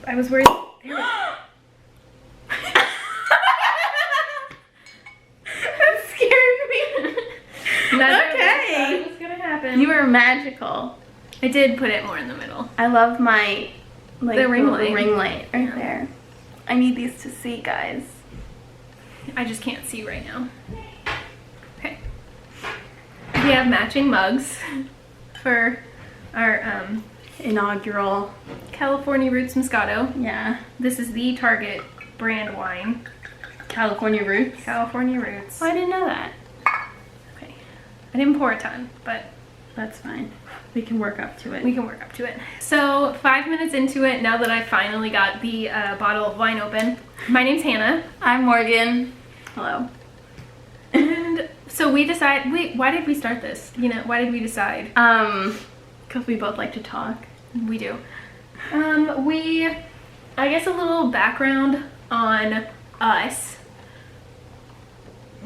I was worried. That scared me. Okay. What's gonna happen? You are magical. I did put it more in the middle. I love my like The ring light. right there. I need these to see, guys. I just can't see right now. Okay. We have matching mugs for our Inaugural. California Roots Moscato. Yeah. This is the Target brand wine. California Roots. California Roots. Oh, I didn't know that. Okay. I didn't pour a ton, but That's fine. We can work up to it. we can work up to it. So 5 minutes into it, now that I finally got the bottle of wine open, my name's Hannah. I'm Morgan. Hello. And so we decided, wait, why did we start this? You know, why did we decide? Because we both like to talk. We do. I guess a little background on us.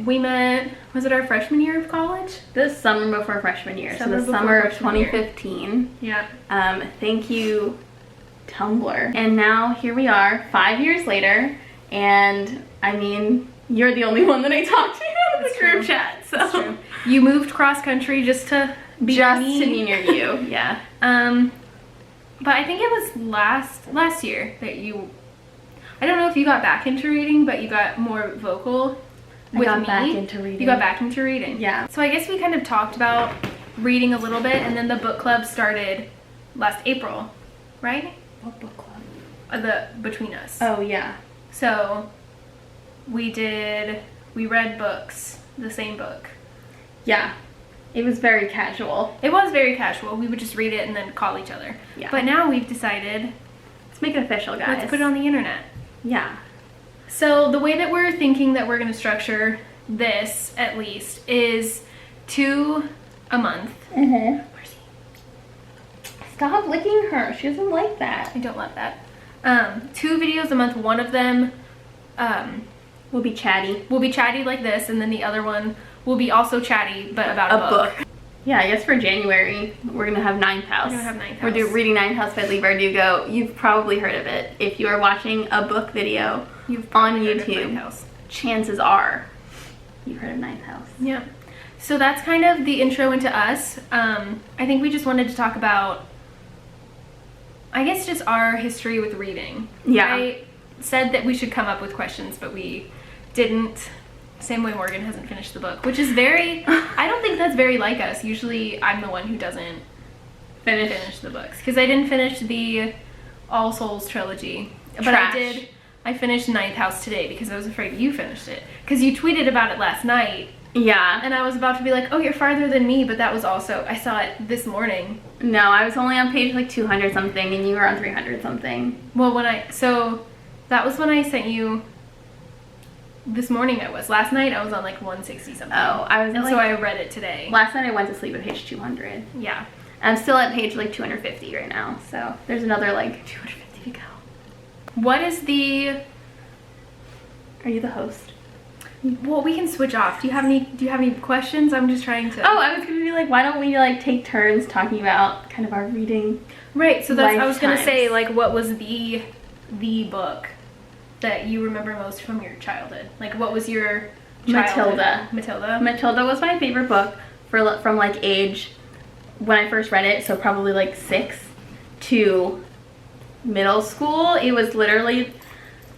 We met, was it our freshman year of college? This summer before freshman year. Summer so the before summer of freshman year. 2015. Yeah. Thank you, Tumblr. And now here we are, 5 years later, and I mean, you're the only one that I talked to in the group chat. So That's true. You moved cross country just to be just me. to be near you. Yeah. But I think it was last year that you, I don't know if you got back into reading, but you got more vocal with me. I got back into reading. You got back into reading. Yeah. So I guess we kind of talked about reading a little bit, and then the book club started last April, right? What book club? Between us. Oh yeah. So we read books, the same book. Yeah. It was very casual. It was very casual. We would just read it and then call each other. Yeah. But now we've decided, Let's make it official, guys. let's put it on the internet. Yeah. So the way that we're thinking that we're going to structure this, at least, is 2 a month. Mm-hmm. Where's he? Stop licking her. She doesn't like that. I don't love that. 2 videos a month. One of them We'll be chatty. will be chatty like this, and then the other one will be also chatty, but about a book. Yeah, I guess for January, we're gonna have Ninth House. We're gonna have Ninth We're House. reading Ninth House by Leigh Bardugo. You've probably heard of it. If you are watching a book video You've on probably heard of YouTube, Ninth House. chances are you've heard of Ninth House. Yeah. So that's kind of the intro into us. I think we just wanted to talk about, I guess, just our history with reading. Yeah. I said that we should come up with questions, but we didn't. Same way Morgan hasn't finished the book, which is very, I don't think that's very like us. Usually I'm the one who doesn't finish the books. Because I didn't finish the All Souls trilogy. But Trash. I finished Ninth House today because I was afraid you finished it. Because you tweeted about it last night. Yeah. And I was about to be like, oh, you're farther than me, but that was also, I saw it this morning. No, I was only on page like 200 something and you were on 300 something. Well, so that was when I sent you, this morning I was. Last night I was on like 160 something. Oh, I was And at so like, I read it today. last night I went to sleep at page 200. Yeah. I'm still at page like 250 right now, so there's another like 250 to go. What is the, Are you the host? well, we can switch off. Do you have any questions? I'm just trying to. Oh, I was gonna be like, why don't we like take turns talking about kind of our reading? Right, so that's, I was gonna lifetimes. say, like, what was the book that you remember most from your childhood? Like, what was your childhood? Matilda. Matilda was my favorite book from like age when I first read it, so probably like 6 to middle school. It was literally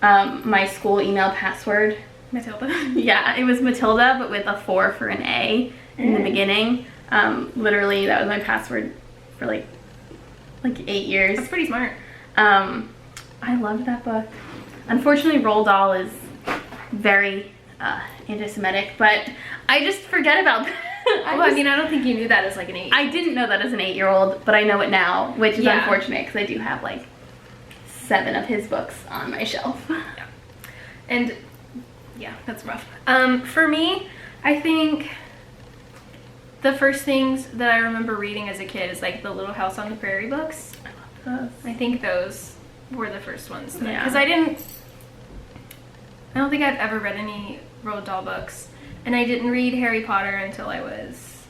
my school email password. Matilda. Yeah, it was Matilda, but with a 4 for an A in the beginning. Literally, that was my password for like 8 years. That's pretty smart. I loved that book. Unfortunately, Roald Dahl is very anti-Semitic, but I just forget about that. I mean, I don't think you knew that as like an 8. I didn't know that as an 8-year-old, but I know it now, which is Yeah. unfortunate because I do have like 7 of his books on my shelf. Yeah. And yeah, that's rough. For me, I think the first things that I remember reading as a kid is like the Little House on the Prairie books. I love those. I think those were the first ones. Yeah. Because I don't think I've ever read any Roald Dahl books. And I didn't read Harry Potter until I was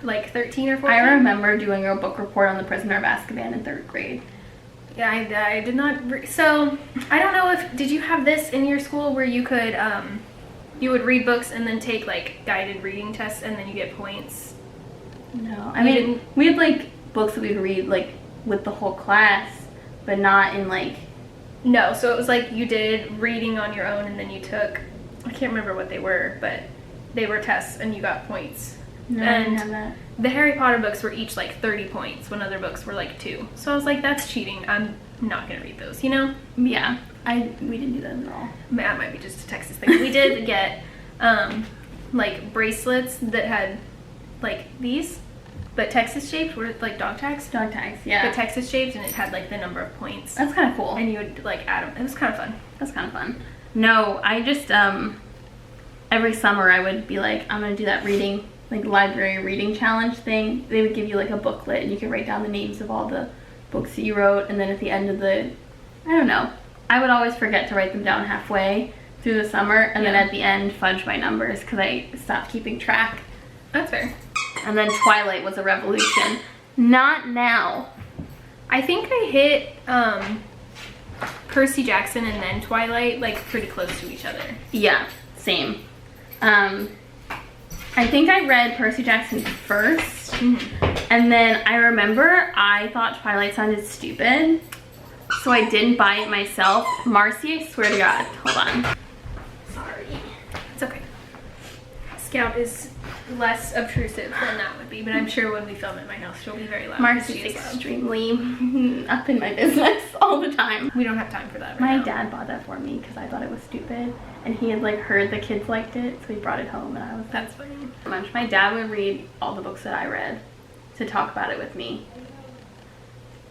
like 13 or 14. I remember doing a book report on The Prisoner of Azkaban in 3rd grade. Yeah, I did not. So I don't know if did you have this in your school where you could you would read books and then take like guided reading tests and then you get points. No, I mean we had like books that we'd read like with the whole class, but not in like. No, so it was like you did reading on your own and then you took, I can't remember what they were, but they were tests and you got points. No, and I didn't have that. The Harry Potter books were each like 30 points when other books were like 2. So I was like, that's cheating. I'm not gonna read those, you know? Yeah, we didn't do that at all. That might be just a Texas thing. We did get like bracelets that had like these, but Texas shaped, were like dog tags. Dog tags, yeah. But Texas shaped, and it had like the number of points. That's kind of cool. And you would like add them. It was kind of fun. That's kind of fun. No, I just every summer I would be like, I'm gonna do that reading, like library reading challenge thing. They would give you like a booklet and you could write down the names of all the books that you wrote, and then at the end of the, I don't know, I would always forget to write them down halfway through the summer, and then at the end fudge my numbers because I stopped keeping track. That's fair. And then Twilight was a revolution. Not now. I think I hit Percy Jackson and then Twilight like pretty close to each other. Yeah, same. I think I read Percy Jackson first, and then I remember I thought Twilight sounded stupid, so I didn't buy it myself. Marcy, I swear to God, hold on. Sorry. It's okay. Scout is less obtrusive than that would be, but I'm sure when we film at my house, she'll be very loud. Marcy's extremely up in my business all the time. We don't have time for that right My now. dad bought that for me because I thought it was stupid, and he had like heard the kids liked it, so he brought it home, and I was That's funny. much. My dad would read all the books that I read to talk about it with me.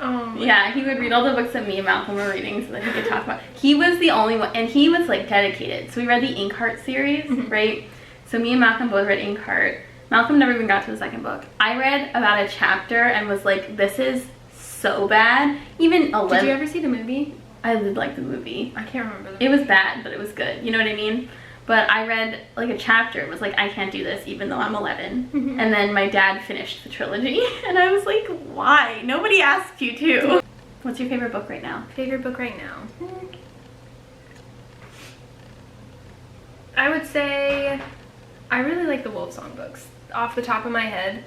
Yeah, he would read all the books that me and Malcolm were reading so that he could talk about it. He was the only one, and he was like dedicated. So we read the Inkheart series, right? So me and Malcolm both read Inkheart. Malcolm never even got to the second book. I read about a chapter and was like, this is so bad. Even 11. Did you ever see the movie? I did like the movie. I can't remember the movie. It was bad, but it was good. You know what I mean? But I read like a chapter. It was like, I can't do this even though I'm 11. And then my dad finished the trilogy. And I was like, why? Nobody asked you to. What's your favorite book right now? Favorite book right now? I would say I really like the Wolf Song books. Off the top of my head,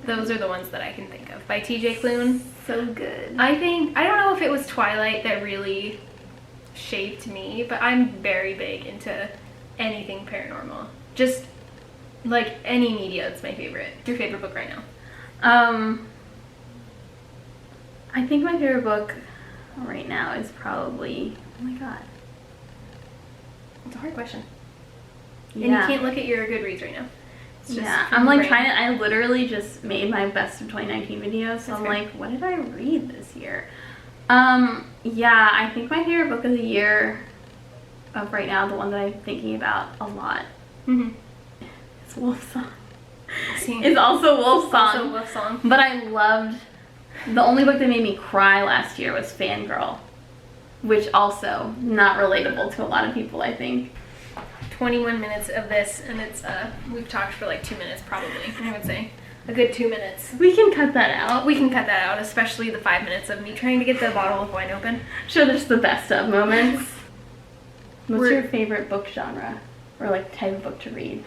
those are the ones that I can think of. By TJ Klune. So good. I don't know if it was Twilight that really shaped me, but I'm very big into anything paranormal. Just like any media, it's my favorite. Your favorite book right now? I think my favorite book right now is probably, oh my God. It's a hard question. Yeah. And you can't look at your Goodreads right now. It's just Yeah, from I'm your like brain. I literally just made my best of 2019 videos, so I'm fair. like, what did I read this year? Yeah, I think my favorite book of the year of right now, the one that I'm thinking about a lot, is Wolf Song. It's also Wolf Song. Also Wolf Song. But I loved, the only book that made me cry last year was Fangirl, which also not relatable to a lot of people, I think. 21 minutes of this, and it's we've talked for like 2 minutes probably. I would say a good 2 minutes. We can cut that out. We can cut that out, especially the 5 minutes of me trying to get the bottle of wine open. Show just the best of moments. What's We're- your favorite book genre, or like type of book to read?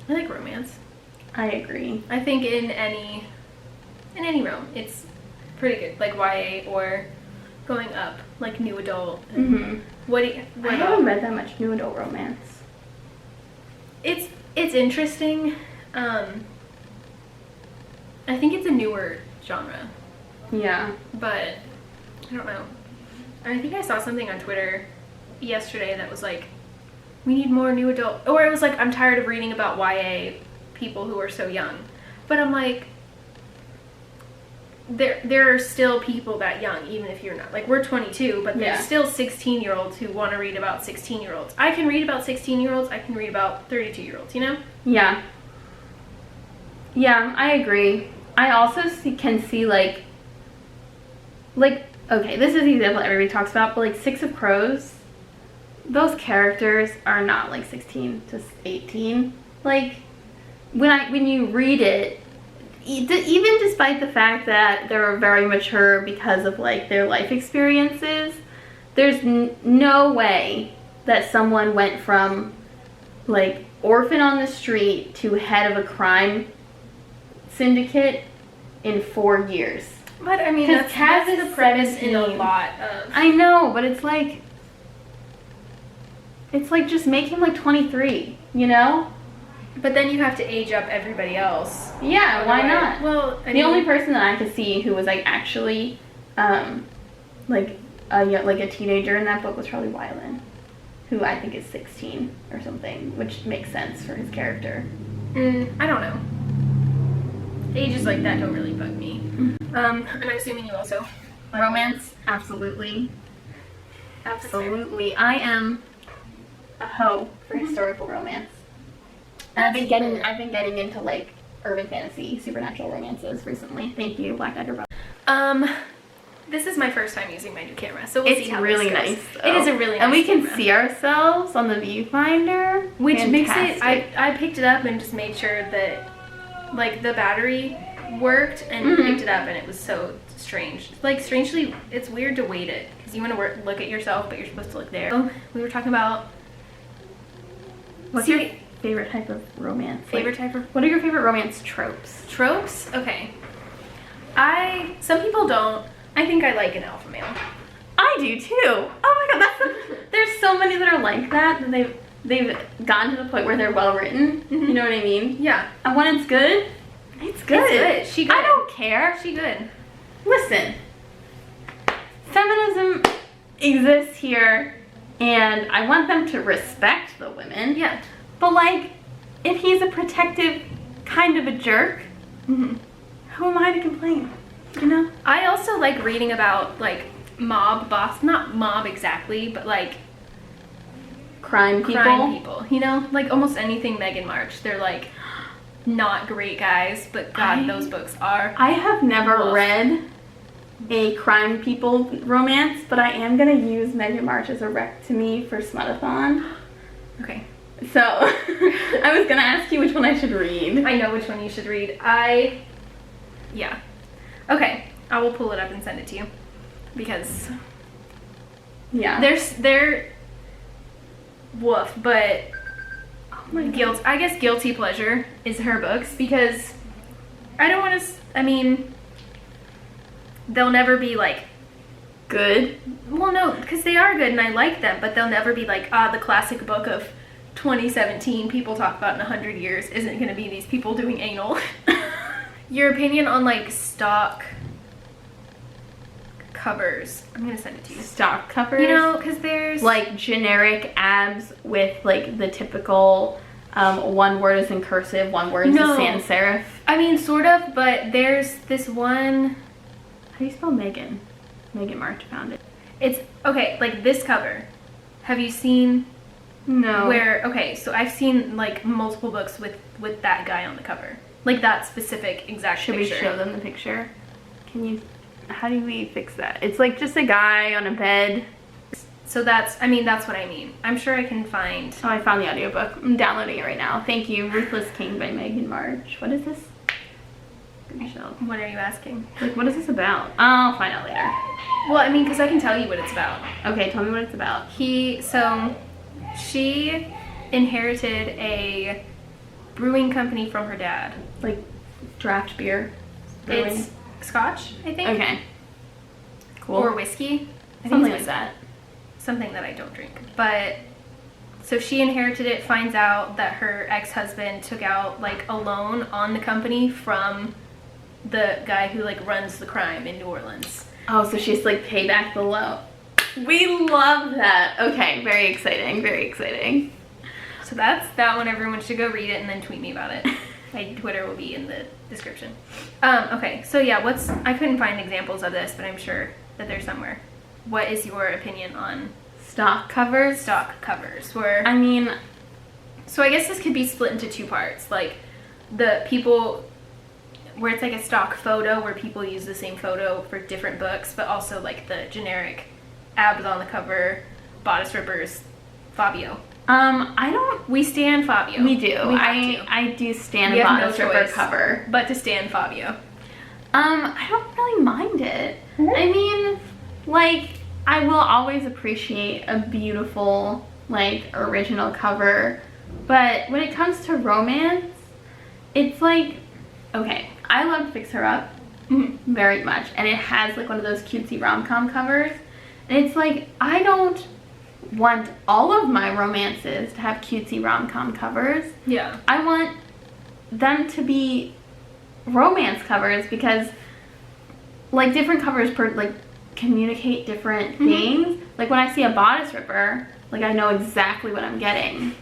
I like romance. I agree. I think in any realm, it's pretty good. Like YA or going up, like new adult. What I haven't read that much new adult romance. It's interesting. I think it's a newer genre, Yeah. but I don't know. I think I saw something on Twitter yesterday that was like, we need more new adult, or it was like, I'm tired of reading about YA people who are so young. But I'm like, there are still people that young, even if you're not. Like, we're 22, but there's still 16-year-olds who want to read about 16-year-olds. I can read about 16-year-olds. I can read about 32-year-olds, you know? Yeah. Yeah, I agree. I also can see, like, okay, this is the example everybody talks about, but, like, Six of Crows, those characters are not, like, 16 to 18. Like, when you read it, even despite the fact that they're very mature because of like their life experiences, there's no way that someone went from like orphan on the street to head of a crime syndicate in 4 years. But I mean, that's the premise in a lot of... I know, but it's like just make him like 23, you know? But then you have to age up everybody else. Yeah, why not? Well, the only person that I could see who was like actually like a teenager in that book was probably Wylan, who I think is 16 or something, which makes sense for his character. I don't know. Ages like that don't really bug me. And I'm assuming you also romance, absolutely. Absolutely. I am a hoe for historical romance. I've been getting into like urban fantasy, supernatural romances recently. Thank you, Black Dagger. This is my first time using my new camera, so we'll see how really this goes. nice. Though. It is a really nice and we can camera. see ourselves on the viewfinder, which Fantastic. makes it. I picked it up and just made sure that like the battery worked, and picked it up, and it was so strange. Like strangely, it's weird to weight it because you want to look at yourself, but you're supposed to look there. So we were talking about. What's your favorite type of romance? What are your favorite romance tropes? Tropes? Okay. Some people don't. I think I like an alpha male. I do too. Oh my god, there's so many that are like that they've gotten to the point where they're well written. You know what I mean? Yeah. And when it's good, it's good. It's good. She good. I don't care. She good. Listen, feminism exists here, and I want them to respect the women. Yeah. But like, if he's a protective kind of a jerk, who am I to complain? You know? I also like reading about like mob boss, not mob exactly, but like crime people. You know, like almost anything Megan March. They're like not great guys, but God, those books are. I have never read a crime people romance, but I am gonna use Megan March as a rec to me for Smutathon. Okay. So I was gonna ask you which one I should read. I know which one you should read. Yeah. Okay, I will pull it up and send it to you because they're woof, but I guess guilty pleasure is her books because I don't want to. I mean, they'll never be like good. Well, no, because they are good and I like them, but they'll never be like the classic book of 2017 people talk about in 100 years isn't going to be these people doing anal. Your opinion on like stock covers. I'm going to send it to you. Stock covers? You know, because there's like generic abs with like the typical one word is in cursive, one word is a sans serif. I mean, sort of, but there's this one. How do you spell Megan? Megan March found it. It's okay, like this cover. Have you seen? No. Okay, so I've seen like multiple books with that guy on the cover. Like that specific exact picture. Should we show them the picture? How do we fix that? It's like just a guy on a bed. So that's what I mean. I'm sure I can find. Oh, I found the audiobook. I'm downloading it right now. Thank you. Ruthless King by Megan March. What is this? What are you asking? Like, what is this about? I'll find out later. Well, I mean, because I can tell you what it's about. Okay, tell me what it's about. She inherited a brewing company from her dad. Like draft beer? Brewing? It's Scotch, I think. Okay. Cool. Or whiskey. Something like that. Something that I don't drink. But, so she inherited it, finds out that her ex-husband took out like a loan on the company from the guy who like runs the crime in New Orleans. Oh, so she's like pay back the loan. We love that. Okay, very exciting, very exciting. So that's that one. Everyone should go read it and then tweet me about it. My Twitter will be in the description. Okay, so yeah, I couldn't find examples of this, but I'm sure that they're somewhere. What is your opinion on stock covers? Stock covers, so I guess this could be split into two parts. Like the people where it's like a stock photo where people use the same photo for different books, but also like the generic abs on the cover, bodice rippers, Fabio. I don't. We stan Fabio. We do. We have to. I do stand We a have no bodice ripper choice cover. but to stan Fabio. I don't really mind it. I mean, like, I will always appreciate a beautiful, like, original cover, but when it comes to romance, it's like, okay, I loved Fix Her Up very much, and it has like one of those cutesy rom-com covers, and it's like, I don't want all of my romances to have cutesy rom-com covers. Yeah. I want them to be romance covers because, like, different covers like communicate different things. Like, when I see a bodice ripper, like, I know exactly what I'm getting.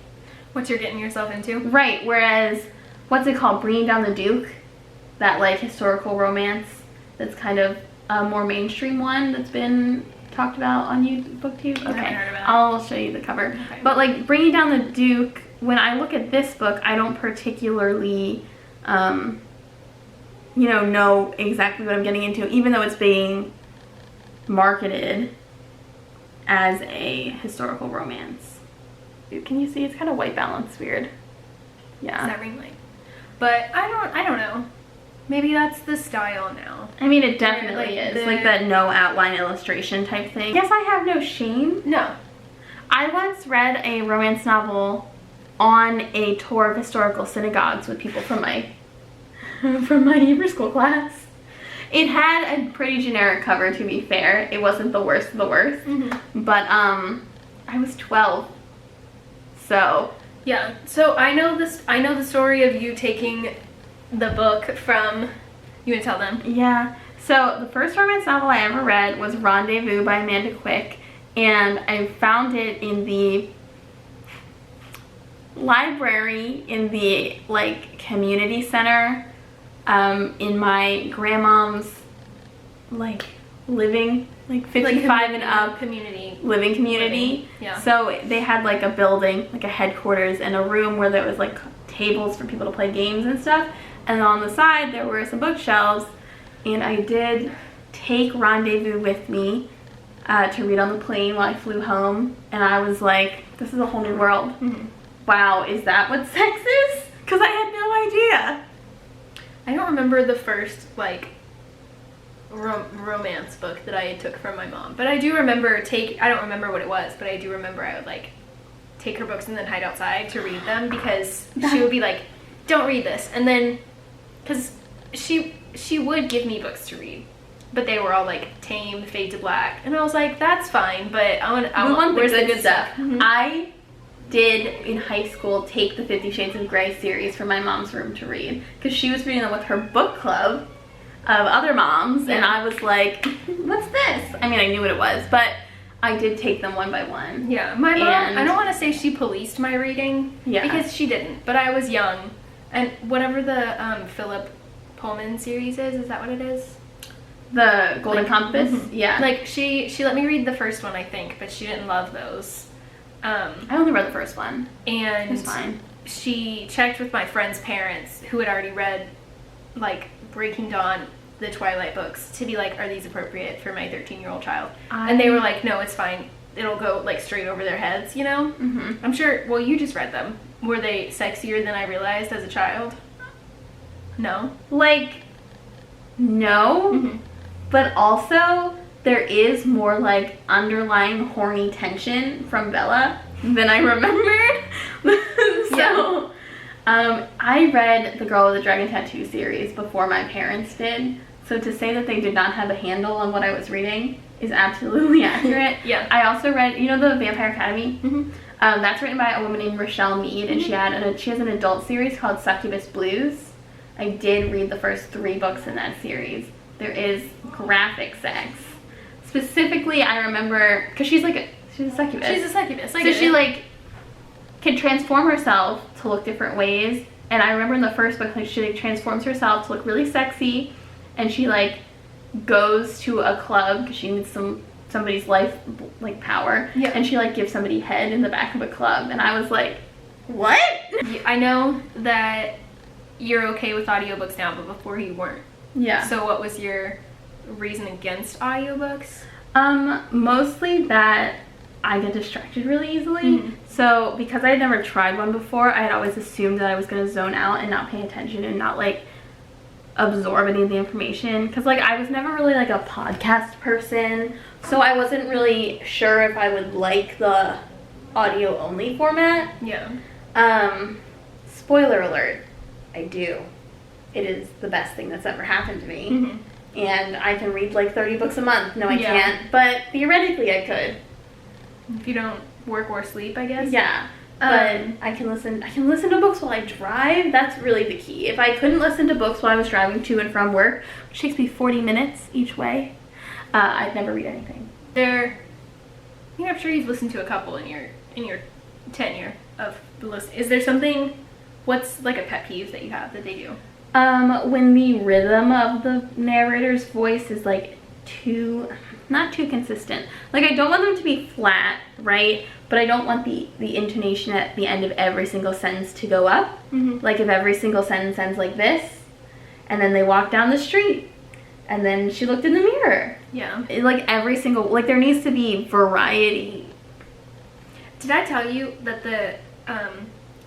What you're getting yourself into. Right, whereas, what's it called? Bringing Down the Duke? That, like, historical romance that's kind of a more mainstream one that's been talked about on BookTube. I haven't heard of it. I'll show you the cover. Okay. But, like, Bringing Down the Duke, when I look at this book, I don't particularly, you know exactly what I'm getting into, even though it's being marketed as a historical romance. Can you see? It's kind of white balance weird. Yeah. Is that ring light? But I don't know. Maybe that's the style now. I mean, it definitely Like is. Like that no outline illustration type thing. Yes, I have no shame. No. I once read a romance novel on a tour of historical synagogues with people from my Hebrew school class. It had a pretty generic cover, to be fair. It wasn't the worst of the worst. But I was 12. So Yeah. So I know the story of you taking the book from. You want to tell them? yeah. So the first romance novel I ever read was Rendezvous by Amanda Quick, and I found it in the library in the, like, community center in my grandmom's, like, living, like, 55 and up community. living community. Yeah. So they had, like, a building, like a headquarters, and a room where there was, like, tables for people to play games and stuff. And on the side there were some bookshelves, and I did take Rendezvous with me to read on the plane while I flew home, and I was like, this is a whole new world. Wow, is that what sex is? Because I had no idea. I don't remember the first, like, romance book that I took from my mom, but I do remember I don't remember what it was, but I do remember I would, like, take her books and then hide outside to read them, because she would be like, don't read this, and then because she would give me books to read, but they were all like Tame, Fade to Black, and I was like, that's fine, but I want where's the good stuff. Mhm. I did in high school take the 50 Shades of Grey series from my mom's room to read, because she was reading them with her book club of other moms, and I was like, what's this? I mean, I knew what it was, but I did take them one by one. Yeah, my mom, I don't want to say she policed my reading, because she didn't, but I was young, and whatever the Philip Pullman series is that what it is? The Golden Compass? Yeah. Like, she let me read the first one, I think, but she didn't love those. I only read the first one. And it's fine. She checked with my friend's parents, who had already read, like, Breaking Dawn, the Twilight books, to be like, are these appropriate for my 13-year-old child? And they were like, no, it's fine. It'll go, like, straight over their heads, you know? I'm sure, well, you just read them. Were they sexier than I realized as a child? No? Like, no. But also, there is more, like, underlying horny tension from Bella than I remembered. So, I read the Girl with the Dragon Tattoo series before my parents did. So to say that they did not have a handle on what I was reading is absolutely accurate. Yeah. I also read, you know, the Vampire Academy? That's written by a woman named Rochelle Mead, and she has an adult series called Succubus Blues. I did read the first 3 books in that series. There is graphic sex. Specifically, I remember, because she's a succubus. She's a succubus. So she, like, can transform herself to look different ways. And I remember in the first book, like, she, like, transforms herself to look really sexy, and she, like, goes to a club because she needs somebody's life, like, power. Yeah. And she, like, gives somebody head in the back of a club, and I was like, what? I know that you're okay with audiobooks now, but before you weren't. Yeah. So what was your reason against audiobooks? Mostly that I get distracted really easily. So because I had never tried one before, I had always assumed that I was going to zone out and not pay attention and not like absorb any of the information. Because like I was never really like a podcast person, so I wasn't really sure if I would like the audio only format. Yeah. Spoiler alert, I do. It is the best thing that's ever happened to me. And I can read like 30 books a month. No, I can't, but theoretically I could. If you don't work or sleep, I guess. Yeah. But I can listen to books while I drive. That's really the key. If I couldn't listen to books while I was driving to and from work, which takes me 40 minutes each way, I'd never read anything. I'm sure you've listened to a couple in your tenure of the list. Is there something, what's like a pet peeve that you have that they do? When the rhythm of the narrator's voice is like not too consistent. Like I don't want them to be flat, right? But I don't want the intonation at the end of every single sentence to go up. Like if every single sentence ends like this, and then they walk down the street, and then she looked in the mirror. Yeah. Like every single, like there needs to be variety. Did I tell you that the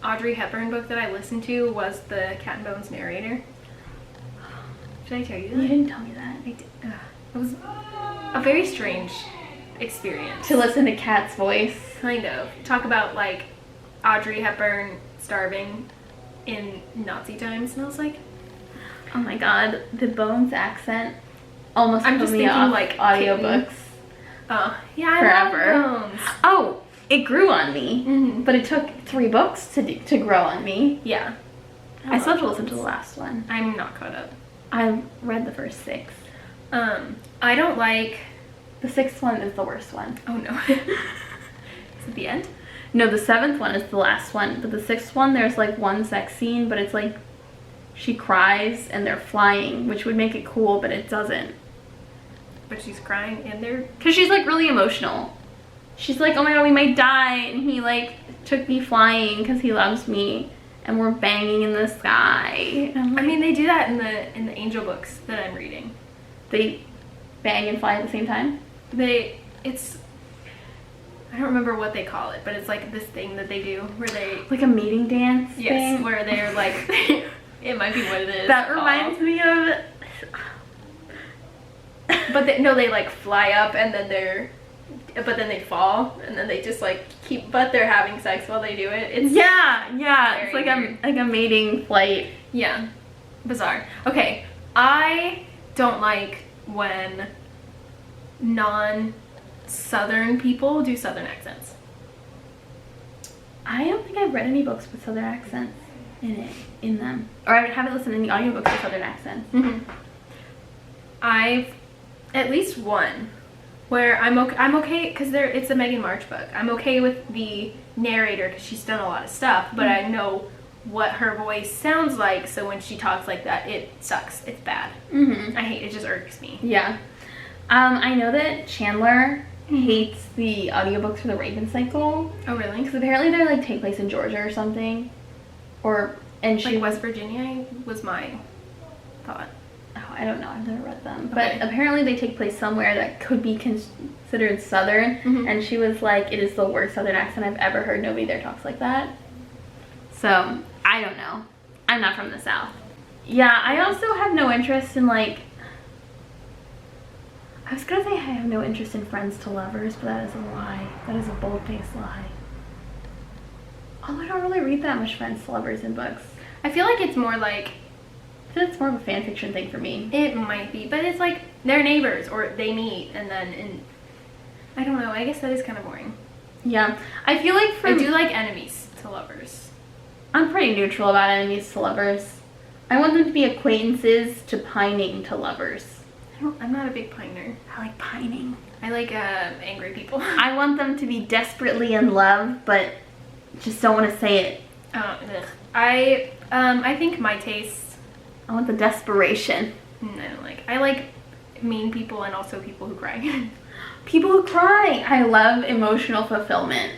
Audrey Hepburn book that I listened to was the Cat and Bones narrator? Did I tell you that? You didn't tell me that. I did. It was a very strange experience. To listen to Kat's voice. Kind of. Talk about like Audrey Hepburn starving in Nazi times, and I was like, oh my god, the Bones accent almost I'm put just me thinking off like audiobooks. Yeah, I Forever. love Bones. Oh, it grew on me, but it took 3 books to grow on me. Yeah. I still have to listen to the last one. I'm not caught up. I read the first 6. I don't like... The 6th one is the worst one. Oh no. Is it the end? No, the 7th one is the last one, but the 6th one, there's like one sex scene, but it's like she cries and they're flying, which would make it cool, but it doesn't. But she's crying and they're... Because she's like really emotional. She's like, oh my god, we might die, and he like took me flying because he loves me, and we're banging in the sky. I mean, they do that in the angel books that I'm reading. They bang and fly at the same time? It's... I don't remember what they call it, but it's like this thing that they do where they... Like a mating dance Yes, thing? where they're like... It might be what it is. That reminds me of... But they like fly up and then but then they fall and then they just like but they're having sex while they do it. It's yeah. It's like weird. a mating flight. Yeah. Bizarre. Okay. I don't like when non-Southern people do Southern accents. I don't think I've read any books with Southern accents in them. Or I haven't listened to any audiobooks with Southern accents. I've at least one where I'm okay because it's a Megan March book. I'm okay with the narrator because she's done a lot of stuff, but I know what her voice sounds like, so when she talks like that, it sucks. It's bad. I hate it. Just irks me. Yeah. I know that Chandler hates the audiobooks for the Raven Cycle. Oh, really? Because apparently they like take place in Georgia or something. Like West Virginia was my thought. Oh, I don't know. I've never read them. But apparently they take place somewhere that could be considered Southern. And she was like, it is the worst Southern accent I've ever heard. Nobody there talks like that. So, I don't know. I'm not from the South. Yeah, I also have no interest in like... I was gonna say I have no interest in Friends to Lovers, but that is a lie. That is a bold-faced lie. Oh, I don't really read that much Friends to Lovers in books. I feel like it's more like... I feel it's more of a fan fiction thing for me. It might be, but it's like they're neighbors or they meet and then I don't know. I guess that is kind of boring. Yeah, I feel like I do like enemies to lovers. I'm pretty neutral about enemies to lovers. I want them to be acquaintances to pining to lovers. I'm not a big piner. I like pining. I like angry people. I want them to be desperately in love, but just don't want to say it. I think my taste. I want the desperation. I don't like. I like mean people and also people who cry. People who cry. I love emotional fulfillment.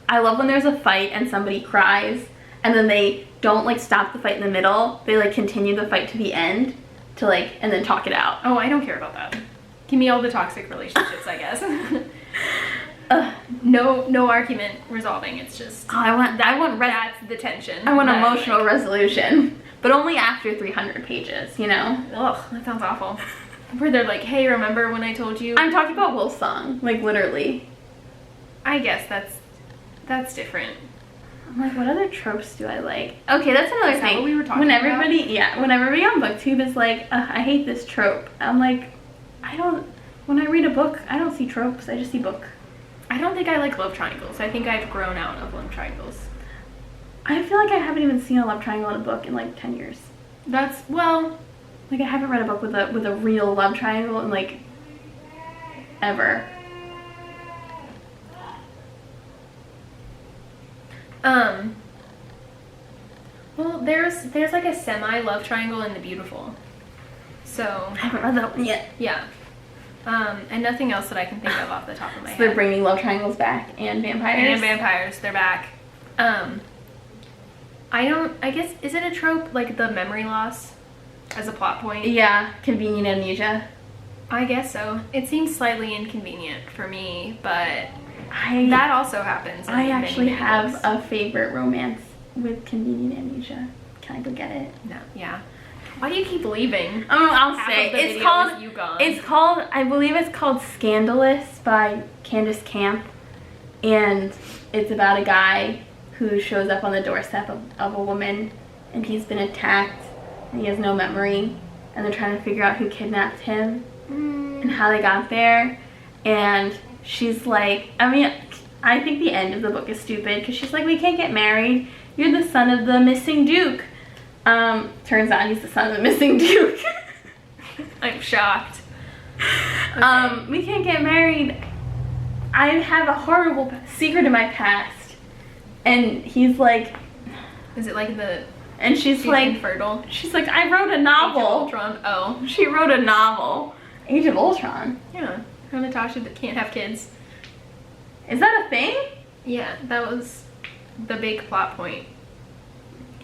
I love when there's a fight and somebody cries and then they don't like stop the fight in the middle. They like continue the fight to the end to like and then talk it out. Oh, I don't care about that. Give me all the toxic relationships, I guess. no argument resolving. It's just that's the tension. I want that, emotional resolution, but only after 300 pages, you know? Ugh, that sounds awful. Where they're like, hey, remember when I told you? I'm talking about Wolfsong, like literally. I guess that's different. I'm like, what other tropes do I like? Okay, that's another Is that thing. what we were talking when about? when everybody on BookTube is like, I hate this trope. I'm like, when I read a book, I don't see tropes. I just see book. I don't think I like love triangles. I think I've grown out of love triangles. I feel like I haven't even seen a love triangle in a book in like 10 years. Like I haven't read a book with a real love triangle in like ever. Well, there's like a semi love triangle in The Beautiful. So I haven't read that one yet. yeah. And nothing else that I can think of off the top of my head. They're bringing love triangles back and vampires. And vampires, they're back. I guess, is it a trope, like the memory loss as a plot point? Yeah, convenient amnesia. I guess so. It seems slightly inconvenient for me, but that also happens. I actually have a favorite romance with convenient amnesia. Can I go get it? No, yeah. Why do you keep leaving? I'll Half say of the it's video called. is you gone. It's called. I believe it's called Scandalous by Candace Camp, and it's about a guy who shows up on the doorstep of a woman, and he's been attacked, and he has no memory, and they're trying to figure out who kidnapped him and how they got there, and she's like, I think the end of the book is stupid because she's like, we can't get married. You're the son of the missing duke. Turns out he's the son of the missing duke. I'm shocked. Okay. We can't get married. I have a horrible secret in my past. And he's like, is it like and she's like, infertile? She's like, I wrote a novel. Age of Ultron. Oh. She wrote a novel. Age of Ultron. Yeah. How Natasha can't have kids. Is that a thing? Yeah, that was the big plot point.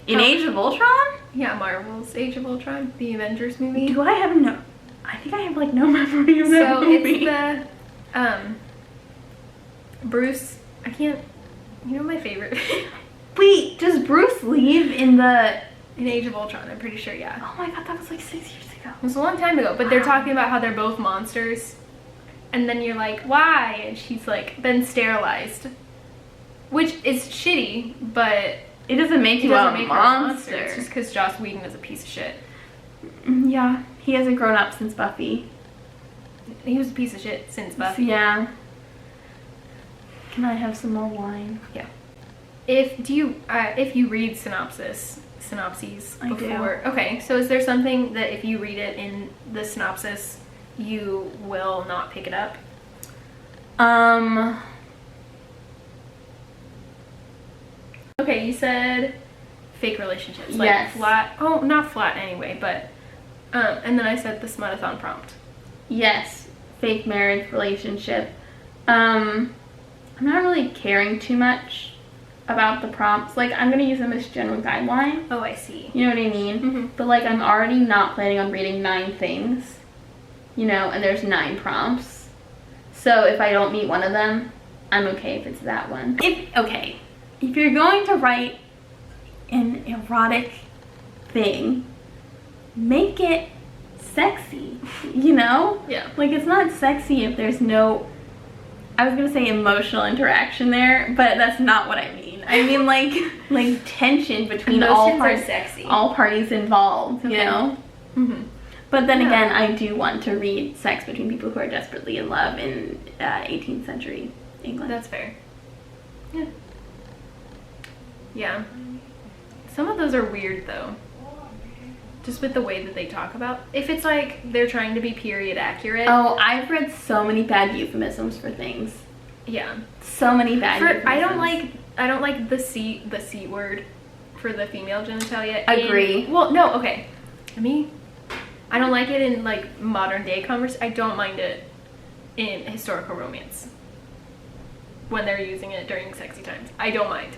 In Age of Ultron? Yeah, Marvel's Age of Ultron, the Avengers movie. Do I have no? I think I have like no memory of that movie. So it's the Bruce. I can't. You know my favorite. Wait, does Bruce leave in Age of Ultron? I'm pretty sure. Yeah. Oh my god, that was like 6 years ago. It was a long time ago, but they're talking about how they're both monsters, and then you're like, why? And she's like, been sterilized, which is shitty, but. It doesn't make you a monster. It's just because Joss Whedon is a piece of shit. Yeah, he hasn't grown up since Buffy. He was a piece of shit since Buffy. Yeah. Can I have some more wine? Yeah. If you read synopses before, okay. So is there something that if you read it in the synopsis, you will not pick it up? Okay, you said fake relationships. Like yes. Flat. Oh, not flat anyway, but and then I said the smut-a-thon prompt. Yes, fake marriage relationship. I'm not really caring too much about the prompts. Like, I'm gonna use them as general guideline. Oh, I see. You know what I mean? Mm-hmm. But like, I'm already not planning on reading 9 things, you know, and there's 9 prompts. So if I don't meet one of them, I'm okay if it's that one. If you're going to write an erotic thing, make it sexy, you know? Yeah. Like, it's not sexy if there's no, I was gonna say emotional interaction there, but that's not what I mean. I mean like tension between all parties involved, you know? Mm-hmm. But then again, I do want to read sex between people who are desperately in love in 18th century England. That's fair. Yeah. Yeah. Some of those are weird though. Just with the way that they talk about. If it's like they're trying to be period accurate. Oh, I've read so many bad euphemisms for things. Yeah. So many bad euphemisms. I don't like the C word for the female genitalia. Agree. Well, no, okay. I don't like it in like modern day I don't mind it in historical romance. When they're using it during sexy times. I don't mind.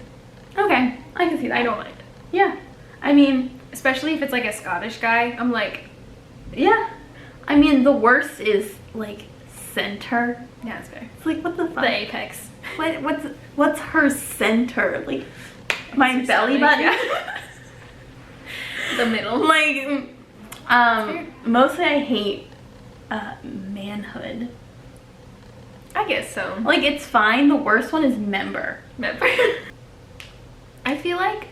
Okay, I can see that. I don't mind. Yeah. I mean, especially if it's like a Scottish guy, I'm like, yeah. I mean, the worst is like center. Yeah, it's fair. It's like, what the fuck? The apex. What's her center? Like, my Your belly stomach, button? yeah. The middle. Like, mostly I hate manhood. I guess so. Like, it's fine. The worst one is member. Member. I feel like,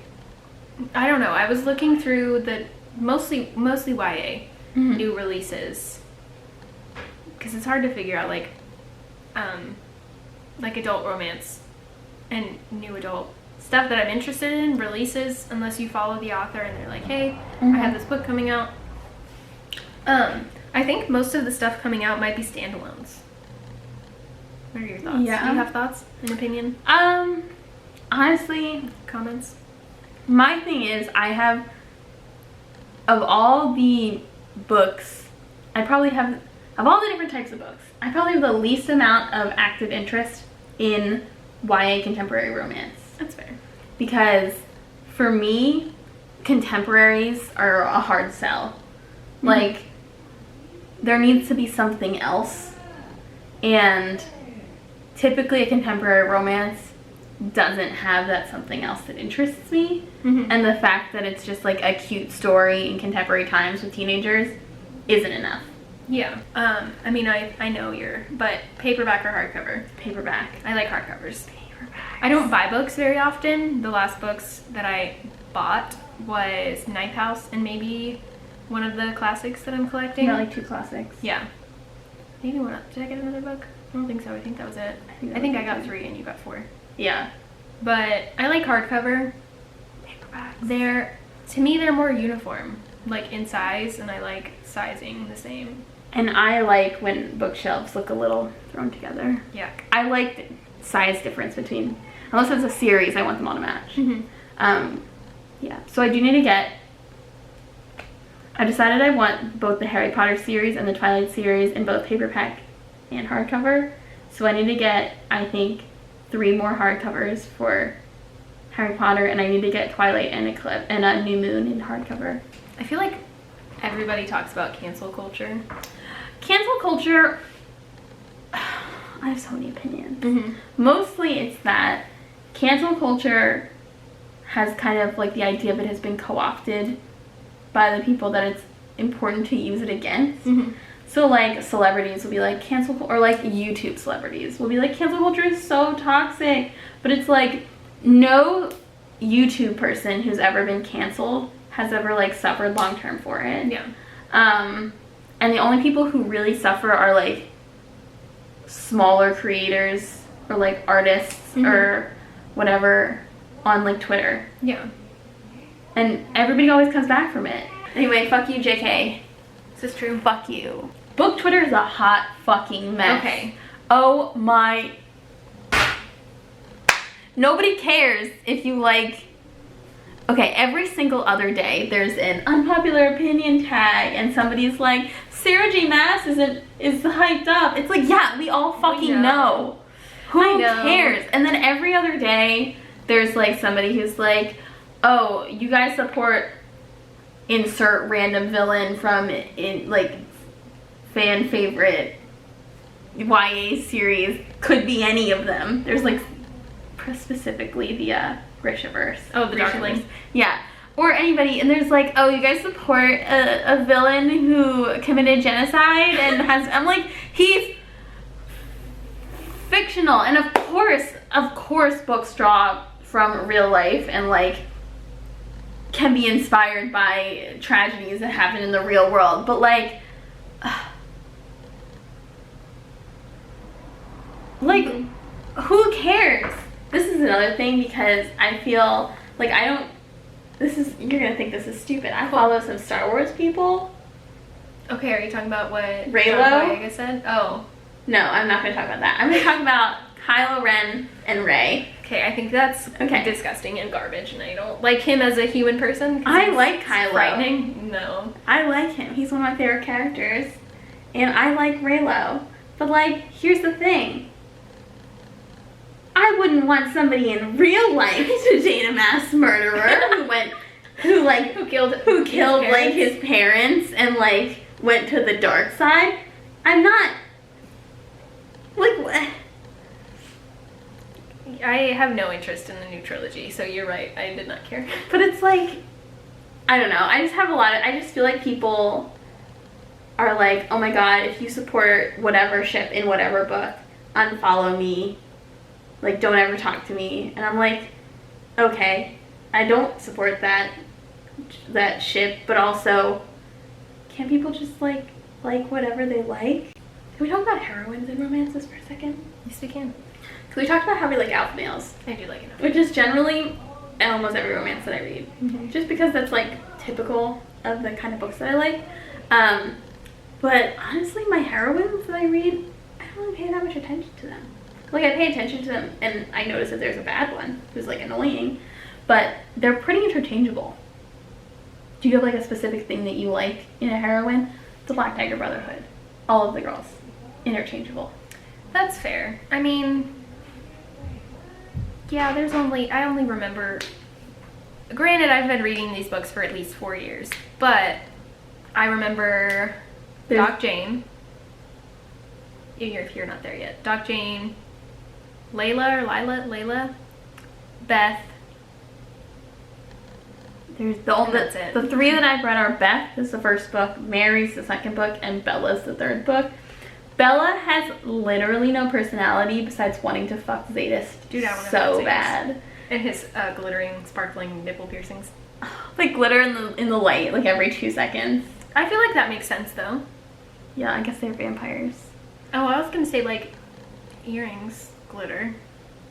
I don't know, I was looking through the mostly YA new releases, because it's hard to figure out like adult romance and new adult stuff that I'm interested in releases unless you follow the author and they're like, hey, I have this book coming out. I think most of the stuff coming out might be standalones. What are your thoughts? Yeah. Do you have thoughts, an opinion, Honestly, comments? my thing is, I have, of all the books, of all the different types of books, I probably have the least amount of active interest in YA contemporary romance. That's fair. Because for me, contemporaries are a hard sell. Like, there needs to be something else. And typically a contemporary romance doesn't have that something else that interests me. And the fact that it's just like a cute story in contemporary times with teenagers isn't enough. Yeah. I mean, I know but paperback or hardcover? Paperback. I like hardcovers. Paperback. I don't buy books very often. The last books that I bought was Ninth House and maybe one of the classics that I'm collecting. You got like 2 classics. Yeah. Maybe one. Did I get another book? I don't think so. I think that was it. I think I got 3 and you got 4. Yeah. But I like hardcover. Paperbacks. To me, they're more uniform, like in size, and I like sizing the same. And I like when bookshelves look a little thrown together. Yeah. I like the size difference between, unless it's a series, I want them all to match. Yeah, so I do need to get, I decided I want both the Harry Potter series and the Twilight series in both paperback and hardcover. So I need to get, I think, 3 more hardcovers for Harry Potter, and I need to get Twilight and a New Moon in hardcover. I feel like everybody talks about cancel culture. Cancel culture, I have so many opinions. Mostly it's that cancel culture has kind of like the idea of it has been co-opted by the people that it's important to use it against. So like celebrities will be like or like YouTube celebrities will be like, cancel culture is so toxic. But it's like, no YouTube person who's ever been canceled has ever like suffered long term for it. Yeah. And the only people who really suffer are like smaller creators or like artists or whatever on like Twitter. Yeah. And everybody always comes back from it. Anyway, fuck you, JK. This is true. Fuck you. Book Twitter is a hot fucking mess. Okay. Oh my. Nobody cares if you like. Okay, every single other day there's an unpopular opinion tag and somebody's like, Sarah J. Maas is hyped up. It's like, yeah, we all fucking know. Who cares? And then every other day there's like somebody who's like, oh, you guys support insert random villain from in like fan favorite YA series. Could be any of them. There's like specifically the Grishaverse. Oh, the Darklings. Yeah. Or anybody, and there's like, oh, you guys support a villain who committed genocide and I'm like, he's fictional. And of course books draw from real life and like can be inspired by tragedies that happen in the real world. But like, who cares? This is another thing because I feel like you're gonna think this is stupid. I follow some Star Wars people. Okay, are you talking about what Raylo? John Boyega said? Oh. No, I'm not gonna talk about that. I'm gonna talk about Kylo Ren and Rey. Okay, I think that's disgusting and garbage, and I don't like him as a human person. I like Kylo. Frightening? No. I like him. He's one of my favorite characters. And I like Raylo. But like, here's the thing. I wouldn't want somebody in real life to date a mass murderer who killed like his parents and like went to the dark side. I'm not Like, what? I have no interest in the new trilogy, so you're right. I did not care. But it's like, I don't know. I just feel like people are like, oh my god, if you support whatever ship in whatever book, unfollow me. Like, don't ever talk to me. And I'm like, okay, I don't support that ship, but also, can't people just like whatever they like? Can we talk about heroines in romances for a second? Yes, we can. So we talked about how we like alpha males. I do like it. Which is generally almost every romance that I read. Mm-hmm. Just because that's like typical of the kind of books that I like. But honestly, my heroines that I read, I don't really pay that much attention to them. Like, I pay attention to them and I notice that there's a bad one who's like annoying, but they're pretty interchangeable. Do you have like a specific thing that you like in a heroine? The Black Tiger Brotherhood. All of the girls. Interchangeable. That's fair. I mean, yeah, I only remember, granted, I've been reading these books for at least 4 years, but I remember Doc Jane, if you're not there yet, Doc Jane, Layla, Beth. There's That's it. The three that I've read are Beth is the first book, Mary's the second book, and Bella's the third book. Bella has literally no personality besides wanting to fuck Zetas. Dude, I want to so fuck Zetas. bad. And his glittering, sparkling nipple piercings. Like glitter in the light, like every 2 seconds. I feel like that makes sense though. Yeah, I guess they're vampires. Oh, I was gonna say like earrings glitter.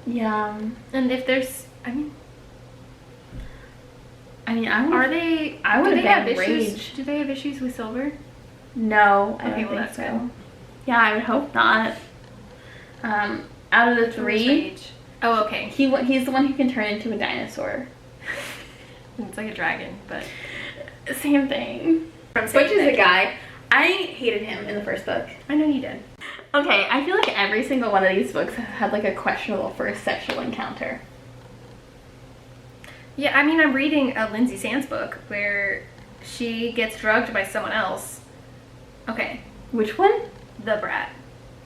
Yeah. And if there's, I mean, I would have been issues? Rage. Do they have issues with silver? No, I Okay, don't well, think that's so. good. Yeah, I would hope not. Out of the three, Rage. Oh, okay. he's the one who can turn into a dinosaur. It's like a dragon, but Same thing. Which Which is a guy. I hated him in the first book. I know you did. Okay, I feel like every single one of these books has had like a questionable first sexual encounter. Yeah, I mean, I'm reading a Lindsay Sands book where she gets drugged by someone else. Okay, Which one? The Brat.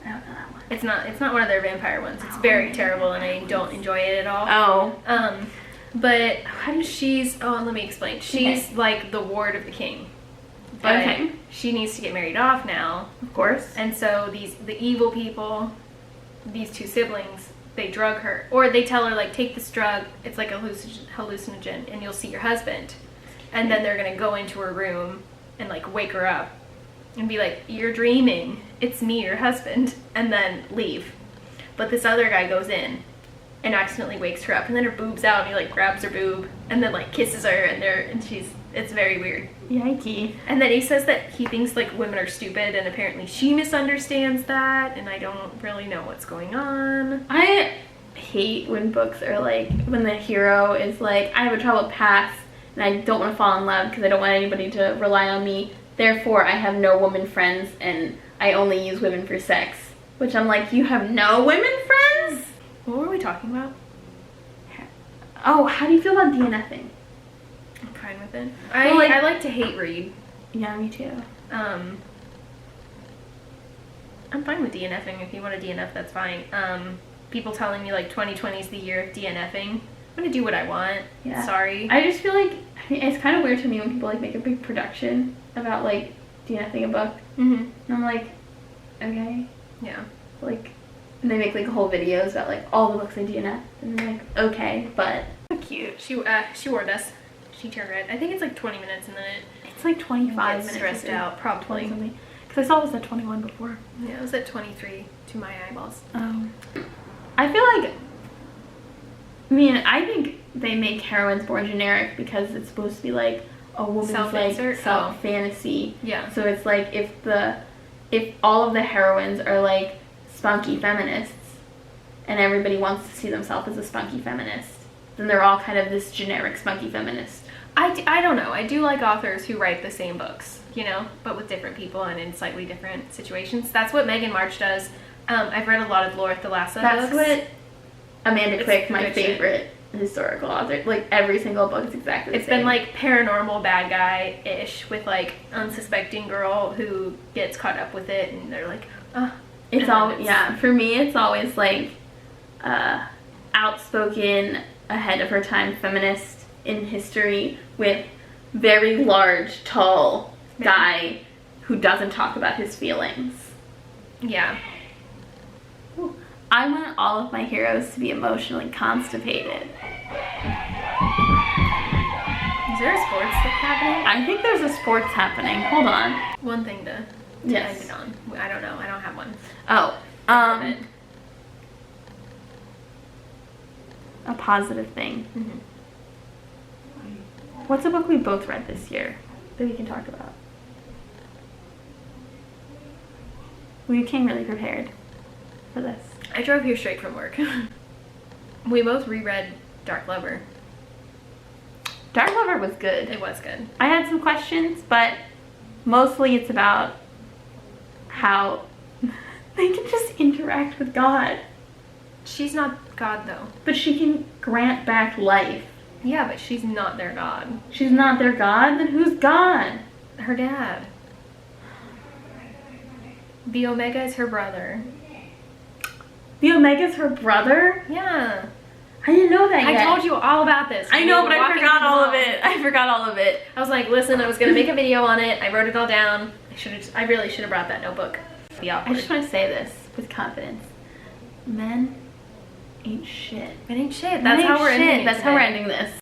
I don't know that one. It's not one of their vampire ones. It's very terrible, and I don't enjoy it at all. Oh. But let me explain. She's like the ward of the king. But Okay. she needs to get married off now. Of course. And so the evil people, these two siblings, they drug her. Or they tell her, like, take this drug, it's like a hallucinogen, and you'll see your husband. And then they're going to go into her room and, like, wake her up and be like, you're dreaming. It's me, your husband. And then leave. But this other guy goes in and accidentally wakes her up. And then her boob's out, and he, like, grabs her boob and then, like, kisses her. And it's very weird. Yikey. And then he says that he thinks like women are stupid, and apparently she misunderstands that, and I don't really know what's going on. I hate when books are like, when the hero is like, I have a troubled past and I don't want to fall in love because I don't want anybody to rely on me. Therefore, I have no woman friends and I only use women for sex. Which I'm like, you have no women friends? What were we talking about? Oh, how do you feel about DNFing? I'm fine with it. Well, I like to hate read. Yeah, me too. I'm fine with DNFing. If you want to DNF, that's fine. People telling me like 2020 is the year of DNFing. I'm gonna do what I want. Yeah. Sorry. I just feel like it's kind of weird to me when people like make a big production about like DNFing a book. Mhm. And I'm like, okay. Yeah. Like, and they make like whole videos about like all the books they DNF. And I'm like, okay, but. So cute. She warned us. She turned red. I think it's like 20 minutes, and then It's like 25 gets minutes. stressed out, probably. Because I saw it was at 21 before. Yeah, it was at 23 to my eyeballs. I feel like, I think they make heroines more generic because it's supposed to be like a woman's Self-insert? like self-fantasy. Yeah. So it's like if all of the heroines are like spunky feminists and everybody wants to see themselves as a spunky feminist, then they're all kind of this generic spunky feminist. I don't know. I do like authors who write the same books, but with different people and in slightly different situations. That's what Megan March does. I've read a lot of Laura Thalassa That's books. what Amanda Quick, my fiction. favorite historical author, like every single book is exactly the It's same. been like paranormal bad guy-ish with like unsuspecting girl who gets caught up with it, and they're like, It's all, yeah, for me, it's always like outspoken, ahead of her time feminist in history with very large, tall guy who doesn't talk about his feelings. Yeah. Ooh. I want all of my heroes to be emotionally constipated. Is there a sports thing happening? I think there's a sports happening. Hold on. One thing to Yes. end it on. I don't know. I don't have one. Oh, a positive thing. Mm-hmm. What's a book we both read this year that we can talk about? We came really prepared for this. I drove here straight from work. We both reread Dark Lover. Dark Lover was good. It was good. I had some questions, but mostly it's about how they can just interact with God. She's not God, though. But she can grant back life. Yeah, but she's not their God. She's not their God? Then who's God? Her dad. The Omega is her brother. The Omega's her brother? Yeah. I didn't know that yet. I told you all about this. I know, but I forgot all of it. I forgot all of it. I was like, listen, I was going to make a video on it. I wrote it all down. I really should have brought that notebook. I just want to say this with confidence. Men ain't shit. Men ain't shit. That's how we're ending ending this.